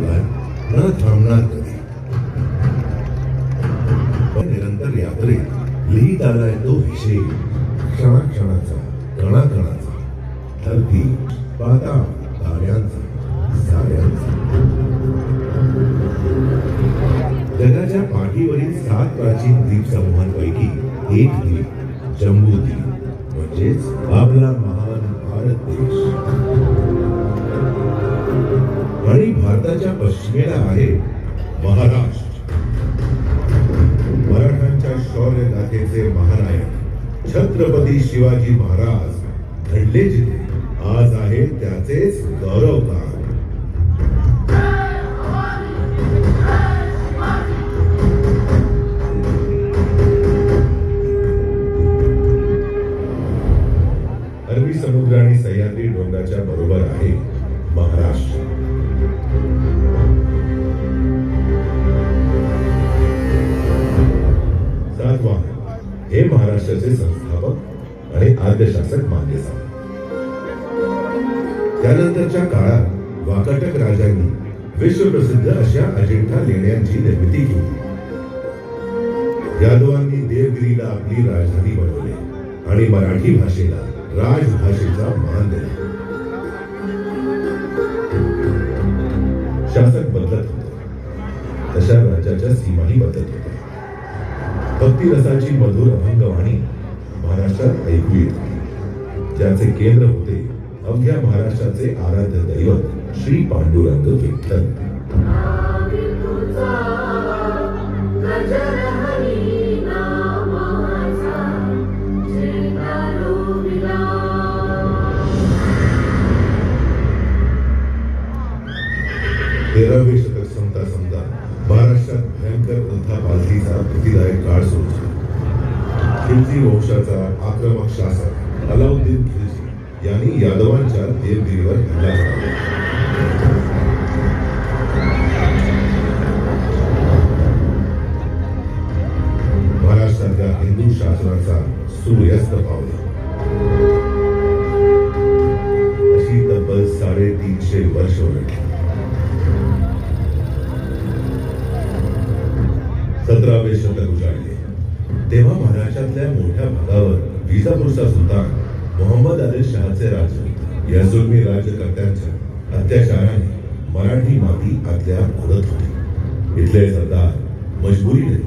थांबणार न थांबणार कधी. निरंतर यात्रेत लिहित आलाय तो विषय क्षणाक्षणाचा, कणाकणाचा, धरती पाता ताऱ्यांचा, साऱ्यांचा. जगाच्या पाठीवरील 7 प्राचीन द्वीपसमूहांपैकी एक द्वीप जम्बूद्वीप म्हणजेच आपला महान भारत देश. आणि भारताच्या पश्चिमेला आहे महाराष्ट्र. मराठ्यांच्या शौर्य गाथेचे महानायक छत्रपती शिवाजी महाराज घडले जिथे आज आहे त्याचेच गौरवगान. अरबी समुद्र आणि सह्याद्री डोंगराच्या बरोबर आहे महाराष्ट्र. सातवाहन हे महाराष्ट्राचे संस्थापक आणि आद्य शासक मानले जातात. त्यानंतरच्या काळात वाकाटक राजांनी विश्वप्रसिद्ध अशा अजिंठा लेण्यांची निर्मिती केली. यादवांनी देवगिरीला आपली राजधानी बनवली आणि मराठी भाषेला राजभाषेचा मान दिला. शासक बदलत होते तशा राज्याच्या सीमाही बदलत होत्या. भक्तिरसाची मधुर अभंगवाणी महाराष्ट्रात ऐकू येत होती, ज्याचे केंद्र होते अवघ्या महाराष्ट्राचे आराध्य दैवत श्री पांडुरंग विठ्ठल. तेरावे शतक संपता संपता महाराष्ट्रात भयंकर उलथापालथीचा भीतीदायक काळ सुरू झाला. खिलजी वंशाचा आक्रमक शासक अलाउद्दीन खिलजी यांनी यादवांच्या देवगिरीवर हल्ला चढवला. महाराष्ट्रातल्या हिंदू शासनाचा सूर्यास्त पावला. अशी तब्बल 350 वर्ष उलटली. 17वे शतक उजाडले तेव्हा महाराष्ट्रातल्या मोठ्या भागावर विजापूरचा सुलतान मोहम्मद आदिल शहाचे राज्य या जुलमी राज्यकर्त्यांच्या अत्याचाराने मराठी माती आतल्या ओढत होती. इथले सरदार मजबुरीने